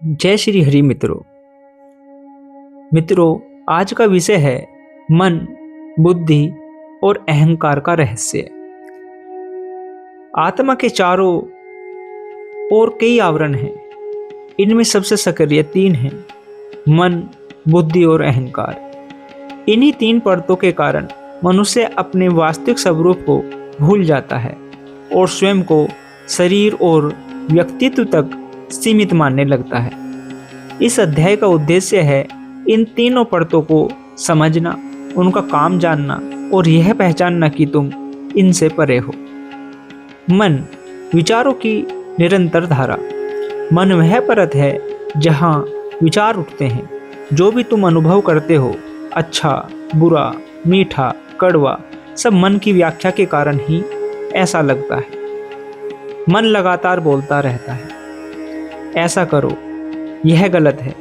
जय श्री हरि मित्रों, आज का विषय है मन, बुद्धि और अहंकार का रहस्य। आत्मा के चारों ओर कई आवरण हैं। इनमें सबसे सक्रिय तीन हैं: मन, बुद्धि और अहंकार। इन्हीं तीन परतों के कारण मनुष्य अपने वास्तविक स्वरूप को भूल जाता है और स्वयं को शरीर और व्यक्तित्व तक सीमित मानने लगता है। इस अध्याय का उद्देश्य है इन तीनों परतों को समझना, उनका काम जानना और यह पहचानना कि तुम इनसे परे हो। मन, विचारों की निरंतर धारा। मन वह परत है जहाँ विचार उठते हैं। जो भी तुम अनुभव करते हो, अच्छा, बुरा, मीठा, कड़वा, सब मन की व्याख्या के कारण ही ऐसा लगता है। मन लगातार बोलता रहता है, ऐसा करो, यह गलत है,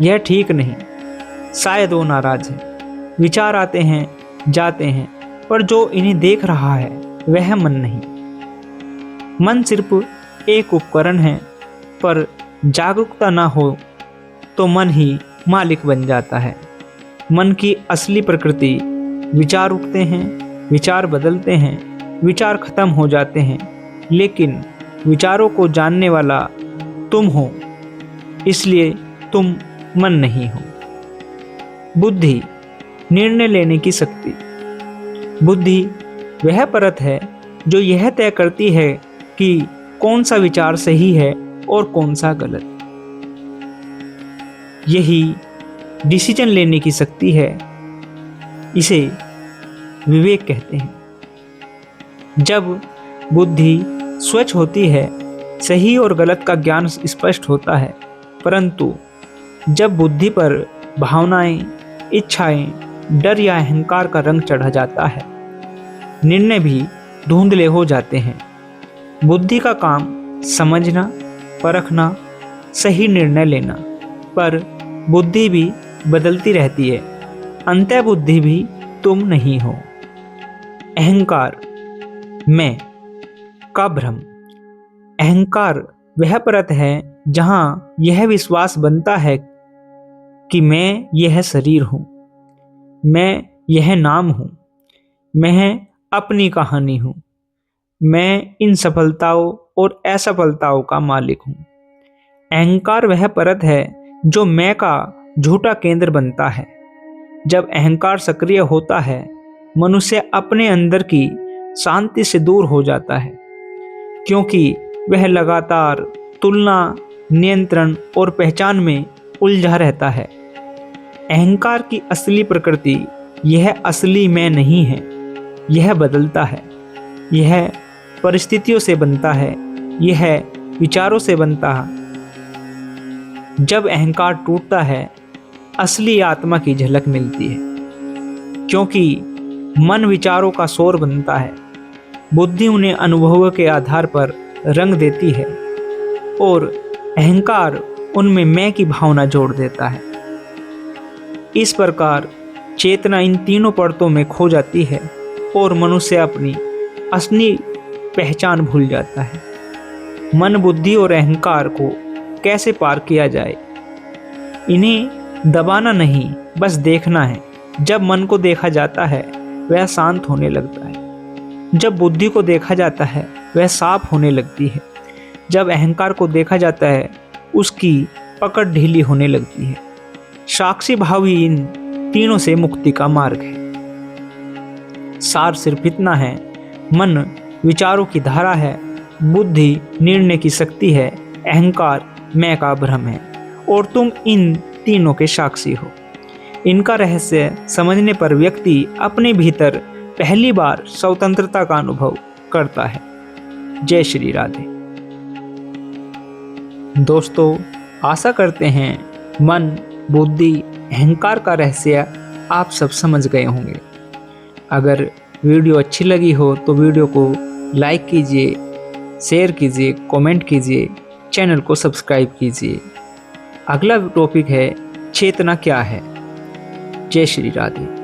यह ठीक नहीं, शायद वो नाराज है। विचार आते हैं, जाते हैं, पर जो इन्हें देख रहा है वह मन नहीं। मन सिर्फ एक उपकरण है, पर जागरूकता ना हो तो मन ही मालिक बन जाता है। मन की असली प्रकृति: विचार उठते हैं, विचार बदलते हैं, विचार खत्म हो जाते हैं, लेकिन विचारों को जानने वाला तुम हो, इसलिए तुम मन नहीं हो। बुद्धि, निर्णय लेने की शक्ति। बुद्धि वह परत है जो यह तय करती है कि कौन सा विचार सही है और कौन सा गलत। यही डिसीजन लेने की शक्ति है। इसे विवेक कहते हैं। जब बुद्धि स्वच्छ होती है, सही और गलत का ज्ञान स्पष्ट होता है, परंतु जब बुद्धि पर भावनाएं, इच्छाएं, डर या अहंकार का रंग चढ़ा जाता है, निर्णय भी धुंधले हो जाते हैं। बुद्धि का काम समझना, परखना, सही निर्णय लेना, पर बुद्धि भी बदलती रहती है। अंतः बुद्धि भी तुम नहीं हो। अहंकार, मैं का भ्रम। अहंकार वह परत है जहाँ यह विश्वास बनता है कि मैं यह शरीर हूँ, मैं यह नाम हूँ, मैं अपनी कहानी हूँ, मैं इन सफलताओं और असफलताओं का मालिक हूँ। अहंकार वह परत है जो मैं का झूठा केंद्र बनता है। जब अहंकार सक्रिय होता है, मनुष्य अपने अंदर की शांति से दूर हो जाता है, क्योंकि वह लगातार तुलना, नियंत्रण और पहचान में उलझा रहता है। अहंकार की असली प्रकृति यह असली मैं नहीं है। यह बदलता है, यह परिस्थितियों से बनता है, यह विचारों से बनता है। जब अहंकार टूटता है, असली आत्मा की झलक मिलती है, क्योंकि मन विचारों का शोर बनता है, बुद्धि उन्हें अनुभवों के आधार पर रंग देती है और अहंकार उनमें मैं की भावना जोड़ देता है। इस प्रकार चेतना इन तीनों परतों में खो जाती है और मनुष्य अपनी असली पहचान भूल जाता है। मन, बुद्धि और अहंकार को कैसे पार किया जाए? इन्हें दबाना नहीं, बस देखना है। जब मन को देखा जाता है, वह शांत होने लगता है। जब बुद्धि को देखा जाता है, वह साफ होने लगती है। जब अहंकार को देखा जाता है, उसकी पकड़ ढीली होने लगती है। साक्षी भाव ही इन तीनों से मुक्ति का मार्ग है। सार सिर्फ इतना है: मन विचारों की धारा है, बुद्धि निर्णय की शक्ति है, अहंकार मैं का भ्रम है, और तुम इन तीनों के साक्षी हो। इनका रहस्य समझने पर व्यक्ति अपने भीतर पहली बार स्वतंत्रता का अनुभव करता है। जय श्री राधे। दोस्तों, आशा करते हैं मन, बुद्धि, अहंकार का रहस्य आप सब समझ गए होंगे। अगर वीडियो अच्छी लगी हो तो वीडियो को लाइक कीजिए, शेयर कीजिए, कमेंट कीजिए, चैनल को सब्सक्राइब कीजिए। अगला टॉपिक है चेतना क्या है। जय श्री राधे।